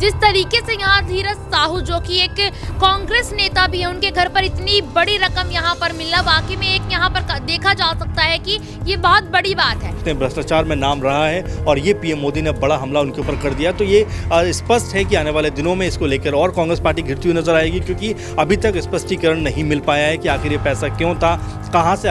जिस तरीके से यहाँ धीरज साहू जो कि एक कांग्रेस नेता भी है, उनके घर पर इतनी बड़ी रकम यहाँ पर मिलना वाकई में एक यहाँ पर देखा जा सकता है कि ये बहुत बड़ी बात है। भ्रष्टाचार में नाम रहा है और ये पीएम मोदी ने बड़ा हमला उनके ऊपर कर दिया, तो ये स्पष्ट है कि आने वाले दिनों में इसको लेकर और कांग्रेस पार्टी घिरती हुई नजर आएगी, क्योंकि अभी तक स्पष्टीकरण नहीं मिल पाया है कि आखिर ये पैसा क्यों था, कहां से।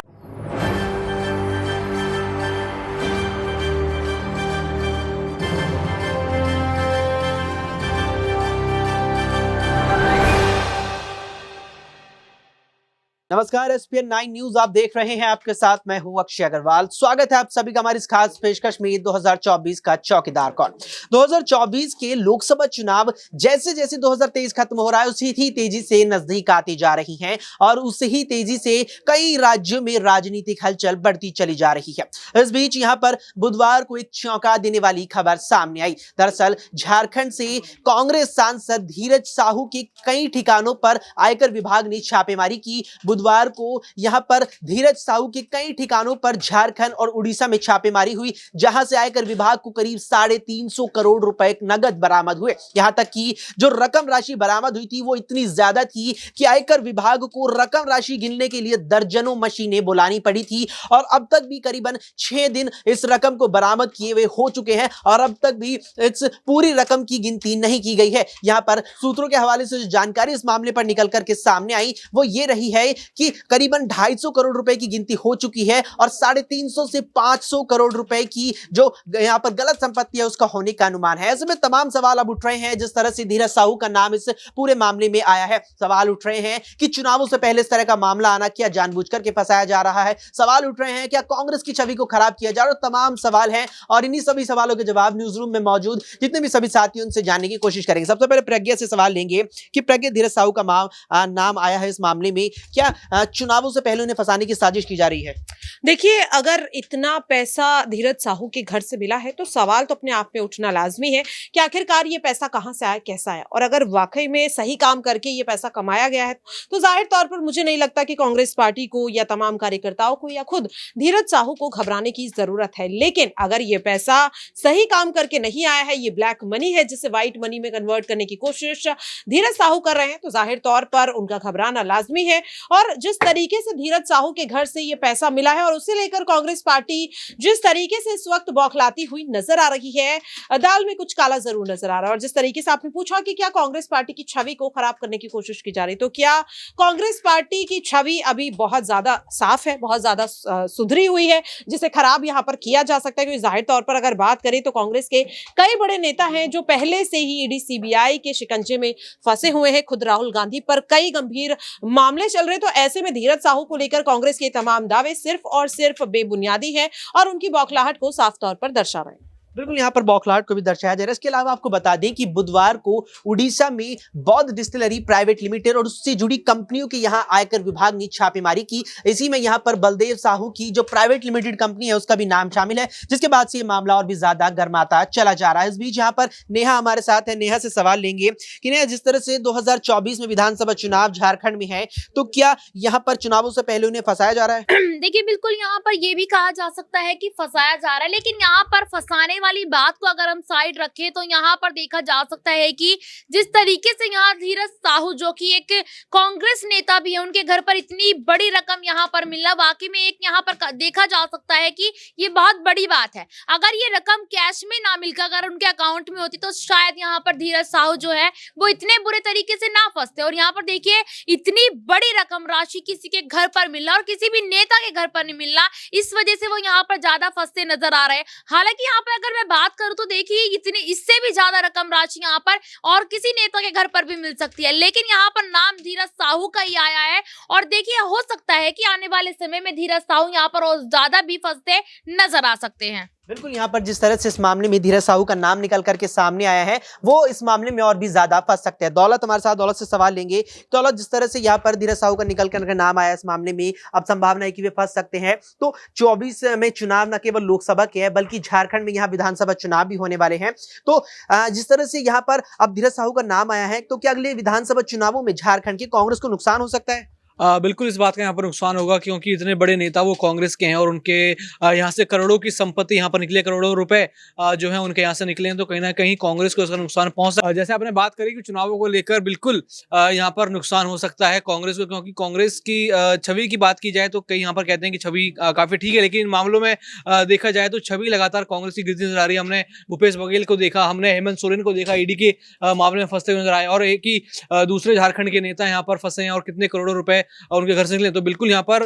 नमस्कार, एसपीएन 9 न्यूज आप देख रहे हैं। आपके साथ मैं हूं अक्षय अग्रवाल। स्वागत है आप सभी का हमारी इस खास पेशकश में। 2024 का चौकीदार कौन। 2024 के लोकसभा चुनाव जैसे जैसे 2023 खत्म हो रहा है उसी ही तेजी से नजदीक आती जा रही हैं और उसी ही तेजी से कई राज्यों में राजनीतिक हलचल बढ़ती चली जा रही है। इस बीच यहां पर बुधवार को एक चौंका देने वाली खबर सामने आई। दरअसल झारखंड से कांग्रेस सांसद धीरज साहू के कई ठिकानों पर आयकर विभाग ने छापेमारी की। बुधवार को यहां पर धीरज साहू के कई ठिकानों पर झारखंड और उड़ीसा में छापेमारी हुई, जहां से आयकर विभाग को करीब 350 करोड़ रुपए नगद बरामद हुए। यहां तक कि जो रकम राशि बरामद हुई थी वो इतनी ज्यादा थी कि आयकर विभाग को रकम राशि गिनने के लिए दर्जनों मशीनें बुलानी पड़ी थी और अब तक भी करीबन 6 दिन इस रकम को बरामद किए हुए हो चुके हैं और अब तक भी इस पूरी रकम की गिनती नहीं की गई है। यहां पर सूत्रों के हवाले से जो जानकारी इस मामले पर निकल करके सामने आई वो ये रही है कि करीबन 250 करोड़ रुपए की गिनती हो चुकी है और 350 से 500 करोड़ रुपए की जो यहां पर गलत संपत्ति है उसका होने का अनुमान है। ऐसे में तमाम सवाल अब उठ रहे हैं जिस तरह से धीरज साहू का नाम इस पूरे मामले में आया है। सवाल उठ रहे हैं कि चुनावों से पहले इस तरह का मामला आना क्या जानबूझकर के फंसाया जा रहा है। सवाल उठ रहे हैं क्या कांग्रेस की छवि को खराब किया जा रहा है। तमाम सवाल हैं और इन्हीं सभी सवालों के जवाब न्यूज रूम में मौजूद जितने भी सभी साथियों उनसे जानने की कोशिश करेंगे। सबसे पहले प्रज्ञा से सवाल लेंगे कि प्रज्ञा, धीरज साहू का नाम आया है इस मामले में, क्या चुनावों से पहले उन्हें फंसाने की साजिश की जा रही है? देखिए, अगर इतना पैसा धीरज साहू के घर से मिला है तो सवाल तो अपने आप में उठना लाजमी है कि आखिरकार ये पैसा कहां से आया, कैसा आया, और अगर वाकई में सही काम करके ये पैसा कमाया गया है तो जाहिर तौर पर मुझे नहीं लगता कि कांग्रेस पार्टी को या तमाम कार्यकर्ताओं को या खुद धीरज साहू को घबराने की जरूरत है। लेकिन अगर ये पैसा सही काम करके नहीं आया है, ये ब्लैक मनी है जिसे व्हाइट मनी में कन्वर्ट करने की कोशिश धीरज साहू कर रहे हैं, तो जाहिर तौर पर उनका घबराना लाजमी है। और जिस तरीके से धीरज साहू के घर से ये पैसा मिला है और उसे लेकर कांग्रेस पार्टी जिस तरीके से इस वक्त बौखलाती हुई नजर आ रही है, दाल में कुछ काला जरूर नजर आ रहा है। और जिस तरीके से आपने पूछा कि क्या कांग्रेस पार्टी की छवि को खराब करने की कोशिश की जा रही, तो क्या कांग्रेस पार्टी की छवि अभी बहुत ज्यादा साफ है, बहुत ज्यादा सुधरी हुई है जिसे खराब यहां पर किया जा सकता है? क्योंकि जाहिर तौर पर अगर बात करें तो कांग्रेस के कई बड़े नेता हैं जो पहले से ही ईडी सीबीआई के शिकंजे में फंसे हुए हैं। खुद राहुल गांधी पर कई गंभीर मामले चल रहे, तो ऐसे में धीरज साहू को लेकर कांग्रेस के तमाम दावे सिर्फ और सिर्फ बेबुनियादी है और उनकी बौखलाहट को साफ तौर पर दर्शा रहे हैं। बिल्कुल, यहाँ पर बौखलाहट को भी दर्शाया जा रहा है। इसके अलावा आपको बता दें कि बुधवार को उड़ीसा में बौद्ध डिस्टिलरी प्राइवेट लिमिटेड और उससे जुड़ी कंपनियों के यहाँ आयकर विभाग ने छापेमारी की। इसी में यहाँ पर बलदेव साहू की जो प्राइवेट लिमिटेड कंपनी है उसका भी नाम शामिल है, जिसके बाद से ये मामला और भी ज्यादा गर्माता चला जा रहा है। इस बीच यहाँ पर नेहा हमारे साथ है। नेहा से सवाल लेंगे कि नेहा, जिस तरह से 2024 में विधानसभा चुनाव झारखंड में है, तो क्या यहाँ पर चुनावों से पहले उन्हें फंसाया जा रहा है? देखिए, बिल्कुल यहाँ पर ये भी कहा जा सकता है कि फंसाया जा रहा है, लेकिन यहाँ पर फंसाने वाली बात को अगर हम साइड रखें तो यहाँ पर देखा जा सकता है कि जिस तरीके से यहाँ धीरज साहू जो कि एक कांग्रेस नेता भी है, उनके घर पर इतनी बड़ी रकम यहाँ पर मिलना वाकई में एक यहाँ पर देखा जा सकता है कि ये बहुत बड़ी बात है। अगर ये रकम कैश में ना मिलकर अगर उनके अकाउंट में होती तो शायद यहाँ पर धीरज साहू जो है वो इतने बुरे तरीके से ना फंसते। और यहाँ पर देखिए, इतनी बड़ी रकम राशि किसी के घर पर मिलना और किसी भी नेता के घर पर नहीं मिलना, इस वजह से वो यहाँ पर ज्यादा फंसते नजर आ रहे हैं। हालांकि यहाँ पर अगर मैं बात करूं तो देखिए, इतनी इससे भी ज्यादा रकम राशि यहाँ पर और किसी नेता के घर पर भी मिल सकती है, लेकिन यहाँ पर नाम धीरज साहू का ही आया है। और देखिए, हो सकता है कि आने वाले समय में धीरज साहू यहाँ पर और ज्यादा भी फंसते नजर आ सकते हैं। बिल्कुल, यहाँ पर जिस तरह से इस मामले में धीरज साहू का नाम निकल करके सामने आया है वो इस मामले में और भी ज्यादा फंस सकते हैं। दौलत हमारे साथ, दौलत से सवाल लेंगे। दौलत, जिस तरह से यहाँ पर धीरज साहू का निकल करके नाम आया इस मामले में, अब संभावना है कि वे फंस सकते हैं। तो 24 में चुनाव न केवल लोकसभा के है बल्कि झारखंड में यहाँ विधानसभा चुनाव भी होने वाले हैं। तो जिस तरह से यहाँ पर अब धीरज साहू का नाम आया है, तो क्या अगले विधानसभा चुनावों में झारखंड की कांग्रेस को नुकसान हो सकता है? बिल्कुल इस बात का यहाँ पर नुकसान होगा, क्योंकि इतने बड़े नेता वो कांग्रेस के हैं और उनके यहाँ से करोड़ों की संपत्ति यहाँ पर निकली है, करोड़ों रुपए जो है उनके यहाँ से निकले हैं, तो कहीं ना कहीं कांग्रेस को इसका नुकसान पहुंच सकता है। जैसे आपने बात करी कि चुनावों को लेकर बिल्कुल यहाँ पर नुकसान हो सकता है कांग्रेस को, क्योंकि कांग्रेस की छवि की बात की जाए तो कई यहाँ पर कहते हैं कि छवि काफी ठीक है, लेकिन इन मामलों में देखा जाए तो छवि लगातार कांग्रेस की गिरती नजर आ रही है। हमने भूपेश बघेल को देखा, हमने हेमंत सोरेन को देखा ईडी के मामले में फंसते हुए नजर आए, और एक ही दूसरे झारखंड के नेता यहाँ पर फंसे हैं और कितने करोड़ों रुपए उनके घर से निकले। तो बिल्कुल यहाँ पर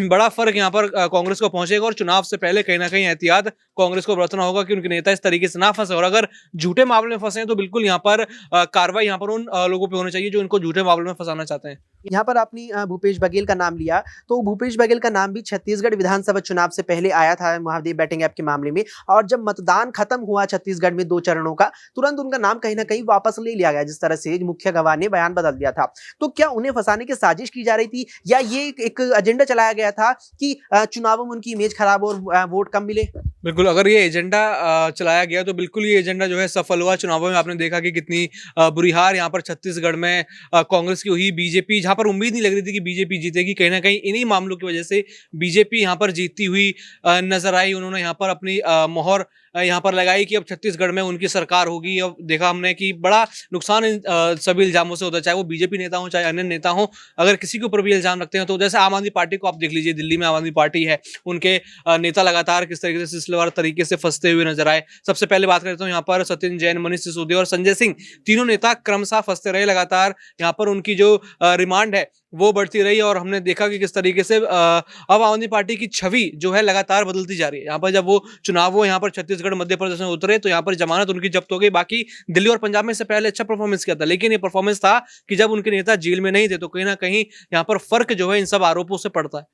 बड़ा फर्क यहाँ पर कांग्रेस को पहुंचेगा, और चुनाव से पहले कहीं ना कहीं एहतियात कांग्रेस को बरतना होगा कि उनके नेता इस तरीके से ना फंसे, और अगर झूठे मामले में फंसे हैं तो बिल्कुल यहाँ पर कार्रवाई यहाँ पर उन लोगों पे होनी चाहिए जो इनको झूठे मामले में फंसाना चाहते हैं। यहाँ पर आपने भूपेश बघेल का नाम लिया, तो भूपेश बघेल का नाम भी छत्तीसगढ़ विधानसभा चुनाव से पहले आया था महादेव बैटिंग ऐप के मामले में, और जब मतदान खत्म हुआ छत्तीसगढ़ में 2 चरणों का, तुरंत उनका नाम कहीं ना कहीं वापस ले लिया गया, जिस तरह से मुख्य गवाह ने बयान बदल दिया था। तो क्या उन्हें फंसाने की साजिश की जा रही थी, या ये एक एजेंडा चलाया गया था कि चुनावों में उनकी इमेज खराब और वोट कम मिले? बिल्कुल, अगर ये एजेंडा चलाया गया तो बिल्कुल ये एजेंडा जो है सफल हुआ। चुनावों में आपने देखा कि कितनी बुरी हार यहाँ पर छत्तीसगढ़ में कांग्रेस की हुई। बीजेपी, जहाँ पर उम्मीद नहीं लग रही थी कि बीजेपी जीतेगी, कहीं ना कहीं इन्हीं मामलों की वजह से बीजेपी यहाँ पर जीतती हुई नजर आई। उन्होंने यहाँ पर अपनी मोहर यहाँ पर लगाई कि अब छत्तीसगढ़ में उनकी सरकार होगी। अब देखा हमने कि बड़ा नुकसान इन सभी इल्जामों से होता है, चाहे वो बीजेपी नेता हो चाहे अन्य नेता हो, अगर किसी के ऊपर भी इल्जाम रखते हैं तो जैसे आम आदमी पार्टी को आप देख लीजिए, दिल्ली में आम आदमी पार्टी है, उनके नेता लगातार किस तरीके से सिलसिलेवार तरीके से फंसते हुए नजर आए। सबसे पहले बात करता हूँ यहाँ पर सत्येंद्र जैन, मनीष सिसोदिया और संजय सिंह, तीनों नेता क्रमशः फंसते रहे लगातार। यहाँ पर उनकी जो रिमांड है वो बढ़ती रही, और हमने देखा कि किस तरीके से अब आम आदमी पार्टी की छवि जो है लगातार बदलती जा रही है। यहाँ पर जब वो चुनाव यहाँ पर छत्तीसगढ़ मध्य प्रदेश में उतरे तो यहाँ पर जमानत उनकी जब्त हो गई। बाकी दिल्ली और पंजाब में से पहले अच्छा परफॉर्मेंस किया था, लेकिन ये परफॉर्मेंस था कि जब उनके नेता जेल में नहीं थे, तो कहीं ना कहीं यहाँ पर फर्क जो है इन सब आरोपों से पड़ता है।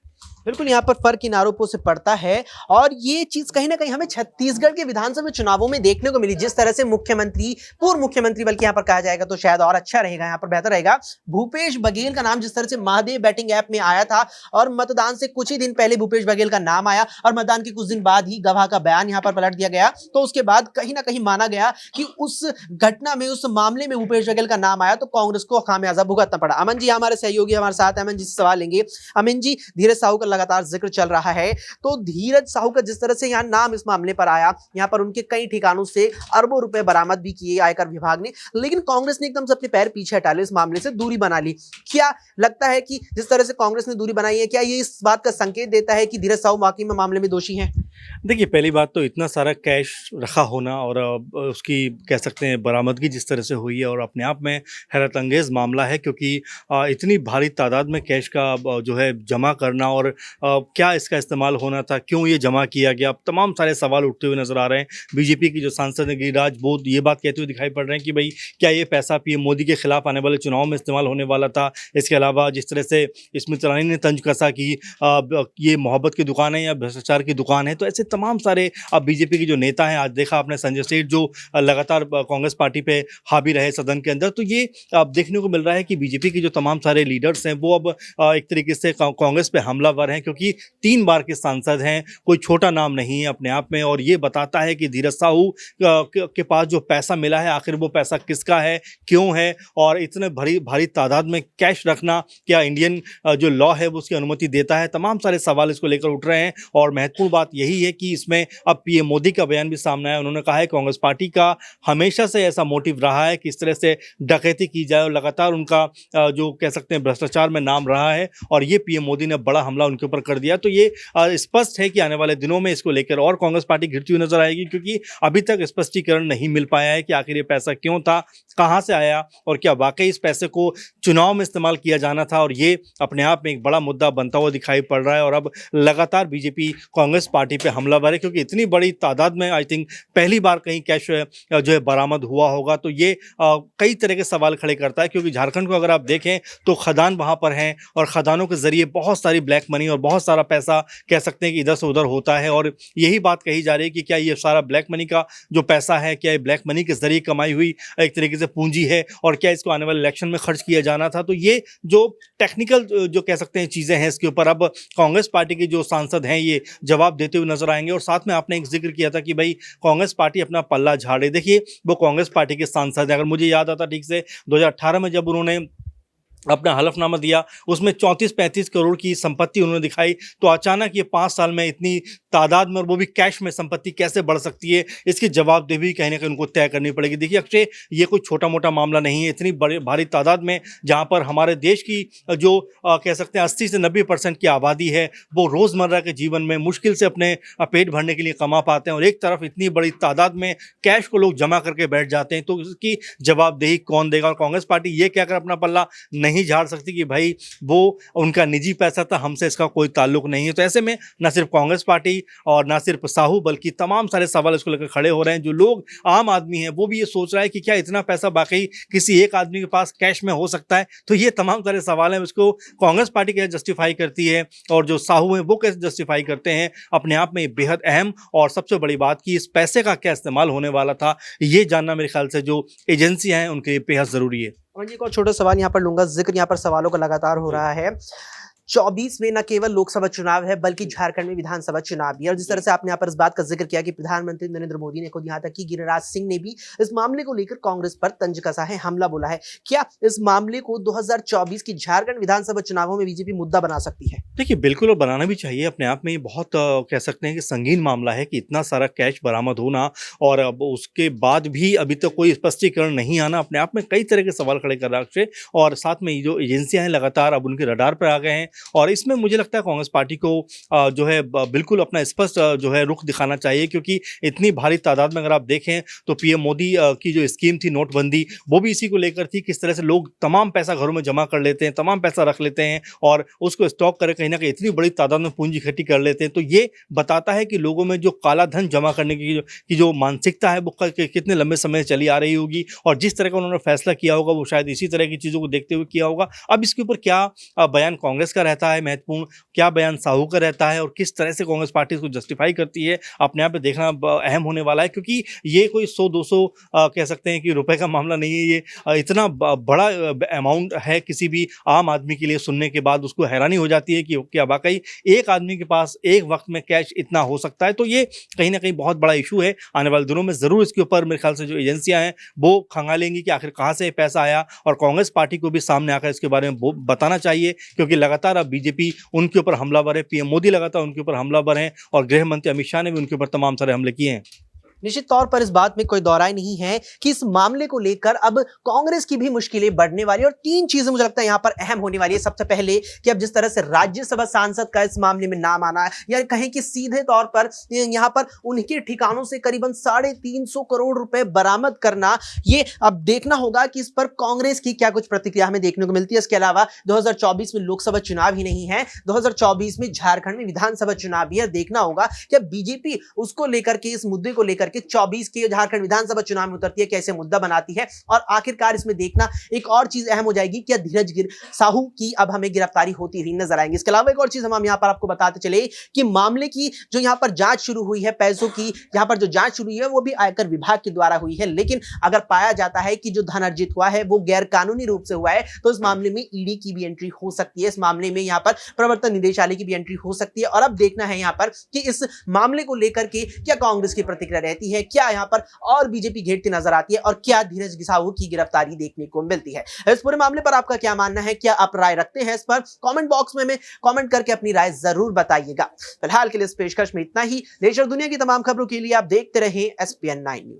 बिल्कुल, यहाँ पर फर्क इन आरोपों से पड़ता है, और ये चीज कहीं ना कहीं हमें छत्तीसगढ़ के विधानसभा चुनावों में देखने को मिली। जिस तरह से मुख्यमंत्री, पूर्व मुख्यमंत्री बल्कि यहाँ पर कहा जाएगा तो शायद और अच्छा रहेगा, यहाँ पर बेहतर रहेगा, भूपेश बघेल का नाम जिस तरह से महादेव बैटिंग ऐप में आया था, और मतदान से कुछ ही दिन पहले भूपेश बघेल का नाम आया, और मतदान के कुछ दिन बाद ही गवाह का बयान यहाँ पर पलट दिया गया, तो उसके बाद कहीं ना कहीं माना गया कि उस घटना में, उस मामले में भूपेश बघेल का नाम आया तो कांग्रेस को खामियाजा भुगतना पड़ा। अमन जी हमारे सहयोगी हमारे साथ, अमन जी से सवाल लेंगे। अमन जी, धीरज साहू का लगातार जिक्र चल रहा है, तो धीरज साहू का जिस तरह से यहाँ नाम इस मामले पर आया, यहाँ पर उनके कई ठिकानों से अरबों रुपए बरामद भी किए आयकर विभाग ने, लेकिन कांग्रेस ने एकदम से अपने पैर पीछे हटा लिए, इस मामले से दूरी बना ली। क्या लगता है कि जिस तरह से कांग्रेस ने दूरी बनाई है, क्या ये इस बात का संकेत देता है कि धीरज साहू वाकई में मामले में दोषी हैं? देखिए, पहली बात तो इतना सारा कैश रखा होना और उसकी कह सकते हैं बरामदगी जिस तरह से हुई है, और अपने आप में हैरत अंगेज़ मामला है, क्योंकि इतनी भारी तादाद में कैश का जो है जमा करना, और क्या इसका इस्तेमाल होना था, क्यों ये जमा किया गया, अब तमाम सारे सवाल उठते हुए नज़र आ रहे हैं। बीजेपी की जो सांसद हैं गिरिराज, वो ये बात कहते हुए दिखाई पड़ रहे हैं कि भाई क्या ये पैसा पीएम मोदी के खिलाफ आने वाले चुनाव में इस्तेमाल होने वाला था। इसके अलावा जिस तरह से स्मृति ईरानी ने तंज कसा कि ये मोहब्बत की दुकान है या भ्रष्टाचार की दुकान है, तो ऐसे तमाम सारे अब बीजेपी के जो नेता हैं, आज देखा आपने संजय सेठ जो लगातार कांग्रेस पार्टी पे हावी रहे सदन के अंदर, तो ये अब देखने को मिल रहा है कि बीजेपी के जो तमाम सारे लीडर्स हैं वो अब एक तरीके से कांग्रेस पे हमलावर हैं, क्योंकि 3 बार के सांसद हैं, कोई छोटा नाम नहीं है अपने आप में। और ये बताता है कि धीरज साहू के पास जो पैसा मिला है, आखिर वो पैसा किसका है, क्यों है, और इतने भारी तादाद में कैश रखना क्या इंडियन जो लॉ है वो उसकी अनुमति देता है। तमाम सारे सवाल इसको लेकर उठ रहे हैं, और महत्वपूर्ण बात यही है कि इसमें अब पीएम मोदी का बयान भी सामने आया। उन्होंने कहा है कांग्रेस पार्टी का हमेशा से ऐसा मोटिव रहा है कि इस तरह से डकैती की जाए, और लगातार उनका जो कह सकते हैं भ्रष्टाचार में नाम रहा है, और ये पीएम मोदी ने बड़ा हमला उनके ऊपर कर दिया। तो ये स्पष्ट है कि आने वाले दिनों में इसको लेकर और कांग्रेस पार्टी गिरती हुई नजर आएगी, क्योंकि अभी तक स्पष्टीकरण नहीं मिल पाया है कि आखिर ये पैसा क्यों था, कहां से आया, और क्या वाकई इस पैसे को चुनाव में इस्तेमाल किया जाना था। और ये अपने आप में एक बड़ा मुद्दा बनता हुआ दिखाई पड़ रहा है, और अब लगातार बीजेपी कांग्रेस पार्टी पे हमलावर है, क्योंकि इतनी बड़ी तादाद में आई थिंक पहली बार कहीं कैश जो है बरामद हुआ होगा। तो ये कई तरह के सवाल खड़े करता है, क्योंकि झारखंड को अगर आप देखें तो खदान वहां पर हैं, और खदानों के जरिए बहुत सारी ब्लैक मनी और बहुत सारा पैसा कह सकते हैं कि इधर से उधर होता है। और यही बात कही जा रही है कि क्या ये सारा ब्लैक मनी का जो पैसा है, क्या ये ब्लैक मनी के जरिए कमाई हुई एक तरीके से पूंजी है, और क्या इसको आने वाले इलेक्शन में खर्च किया जाना था। तो ये जो टेक्निकल जो कह सकते हैं चीज़ें हैं, इसके ऊपर अब कांग्रेस पार्टी के जो सांसद हैं ये जवाब देते हुए नजर आएंगे। और साथ में आपने एक जिक्र किया था कि भाई कांग्रेस पार्टी अपना पल्ला झाड़े। देखिए, वो कांग्रेस पार्टी के सांसद हैं। अगर मुझे याद आता ठीक से 2018 में जब उन्होंने अपना हलफनामा दिया, उसमें 34-35 करोड़ की संपत्ति उन्होंने दिखाई। तो अचानक ये 5 साल में इतनी तादाद में, और वो भी कैश में, संपत्ति कैसे बढ़ सकती है, इसकी जवाबदेही कहीं न कहीं उनको तय करनी पड़ेगी। देखिए अक्षय, ये कोई छोटा-मोटा मामला नहीं है। इतनी बड़ी भारी तादाद में, जहाँ पर हमारे देश की जो कह सकते हैं 80 से 90% की आबादी है, वो रोज़मर्रा के जीवन में मुश्किल से अपने पेट भरने के लिए कमा पाते हैं, और एक तरफ इतनी बड़ी तादाद में कैश को लोग जमा करके बैठ जाते हैं, तो इसकी जवाबदेही कौन देगा? और कांग्रेस पार्टी ये कहकर अपना पल्ला नहीं झाड़ सकती कि भाई वो उनका निजी पैसा था, हमसे इसका कोई ताल्लुक नहीं है। तो ऐसे में न सिर्फ कांग्रेस पार्टी और न सिर्फ साहू, बल्कि तमाम सारे सवाल इसको लेकर खड़े हो रहे हैं। जो लोग आम आदमी हैं, वो भी ये सोच रहा है कि क्या इतना पैसा वाकई किसी एक आदमी के पास कैश में हो सकता है? तो ये तमाम सारे सवाल हैं, उसको कांग्रेस पार्टी कैसे जस्टिफाई करती है और जो साहू हैं वो कैसे जस्टिफाई करते हैं। अपने आप में ये बेहद अहम और सबसे बड़ी बात कि इस पैसे का क्या इस्तेमाल होने वाला था, ये जानना मेरे ख्याल से जो एजेंसियां हैं उनके लिए बेहद ज़रूरी है। अमन जी, एक और छोटा सवाल यहाँ पर लूंगा। जिक्र यहाँ पर सवालों का लगातार हो रहा है। 24 में न केवल लोकसभा चुनाव है, बल्कि झारखंड में विधानसभा चुनाव भी है। और जिस तरह से आपने यहाँ पर इस बात का जिक्र किया कि प्रधानमंत्री नरेंद्र मोदी ने खुद यहाँ तक कि गिरिराज सिंह ने भी इस मामले को लेकर कांग्रेस पर तंज कसा है, हमला बोला है। क्या इस मामले को 2024 की झारखंड विधानसभा चुनावों में बीजेपी मुद्दा बना सकती है? देखिए बिल्कुल, और बनाना भी चाहिए। अपने आप में ये बहुत कह सकते हैं कि संगीन मामला है कि इतना सारा कैश बरामद होना, और अब उसके बाद भी अभी तक कोई स्पष्टीकरण नहीं आना, अपने आप में कई तरह के सवाल खड़े कर रहा है। और साथ में जो एजेंसियां हैं लगातार अब उनके रडार पर आ गए हैं, और इसमें मुझे लगता है कांग्रेस पार्टी को जो है बिल्कुल अपना स्पष्ट जो है रुख दिखाना चाहिए, क्योंकि इतनी भारी तादाद में अगर आप देखें तो पीएम मोदी की जो स्कीम थी नोटबंदी, वो भी इसी को लेकर थी। किस तरह से लोग तमाम पैसा घरों में जमा कर लेते हैं, तमाम पैसा रख लेते हैं और उसको स्टॉक करके कहीं ना कहीं इतनी बड़ी तादाद में पूंजी इकट्ठी कर लेते हैं। तो ये बताता है कि लोगों में जो काला धन जमा करने की जो मानसिकता है वो कितने लंबे समय से चली आ रही होगी, और जिस तरह का उन्होंने फैसला किया होगा वो शायद इसी तरह की चीज़ों को देखते हुए किया होगा। अब इसके ऊपर क्या बयान कांग्रेस का रहता है महत्वपूर्ण, क्या बयान साहू का रहता है, और किस तरह से कांग्रेस पार्टी इसको जस्टिफाई करती है, अपने आप में देखना अहम होने वाला है। क्योंकि ये कोई 100-200 कह सकते हैं कि रुपए का मामला नहीं है। ये इतना बड़ा अमाउंट है, किसी भी आम आदमी के लिए सुनने के बाद उसको हैरानी हो जाती है कि क्या वाकई एक आदमी के पास एक वक्त में कैश इतना हो सकता है। तो ये कहीं ना कहीं बहुत बड़ा इशू है। आने वाले दिनों में ज़रूर इसके ऊपर मेरे ख्याल से जो एजेंसियां हैं वो खंगालेंगी कि आखिर कहाँ से ये पैसा आया, और कांग्रेस पार्टी को भी सामने आकर इसके बारे में बताना चाहिए, क्योंकि लगातार अब बीजेपी उनके ऊपर हमलावर है, पीएम मोदी लगातार उनके ऊपर हमलावर हैं, और गृह मंत्री अमित शाह ने भी उनके ऊपर तमाम सारे हमले किए हैं। निश्चित तौर पर इस बात में कोई दौराई नहीं है कि इस मामले को लेकर अब कांग्रेस की भी मुश्किलें बढ़ने वाली है, और 3 चीजें मुझे लगता है यहां पर अहम होने वाली है। सबसे पहले कि अब जिस तरह से राज्यसभा सांसद का इस मामले में नाम आना है, या कहें कि सीधे तौर पर यहां पर उनके ठिकानों से करीबन 350 करोड़ रुपए बरामद करना, ये अब देखना होगा कि इस पर कांग्रेस की क्या कुछ प्रतिक्रिया हमें देखने को मिलती है। इसके अलावा 2024 में लोकसभा चुनाव ही नहीं है, 2024 में झारखंड में विधानसभा चुनाव भी है। देखना होगा कि बीजेपी उसको लेकर के, इस मुद्दे को लेकर के 24 के झारखंड विधानसभा चुनाव में उतरती है, कैसे मुद्दा बनाती है। और आखिरकार इसमें देखना एक और चीज अहम हो जाएगी, क्या धीरज साहू की अब हमें गिरफ्तारी होती हुई नजर आएंगी। इसके अलावा एक और चीज हम यहाँ पर आपको बताते चले कि मामले की जो यहाँ पर जांच शुरू हुई है, पैसों की यहाँ पर जो जांच शुरू हुई है वो भी आयकर विभाग के द्वारा हुई है। लेकिन अगर पाया जाता है कि जो धन अर्जित हुआ है वो गैर कानूनी रूप से हुआ है, तो इस मामले में ईडी की भी एंट्री हो सकती है। इस मामले में यहाँ पर प्रवर्तन निदेशालय की भी एंट्री हो सकती है। और अब देखना है यहाँ पर कि इस मामले को लेकर के क्या कांग्रेस की प्रतिक्रिया रहती है, क्या यहाँ पर और बीजेपी घेरती नजर आती है, और क्या धीरज साहू की गिरफ्तारी देखने को मिलती है। इस पूरे मामले पर आपका क्या मानना है, क्या आप राय रखते हैं इस पर? कमेंट बॉक्स में कमेंट करके अपनी राय जरूर बताइएगा। फिलहाल के लिए इस पेशकश में इतना ही। देश और दुनिया की तमाम खबरों के लिए आप देखते रहें SPN9 न्यूज।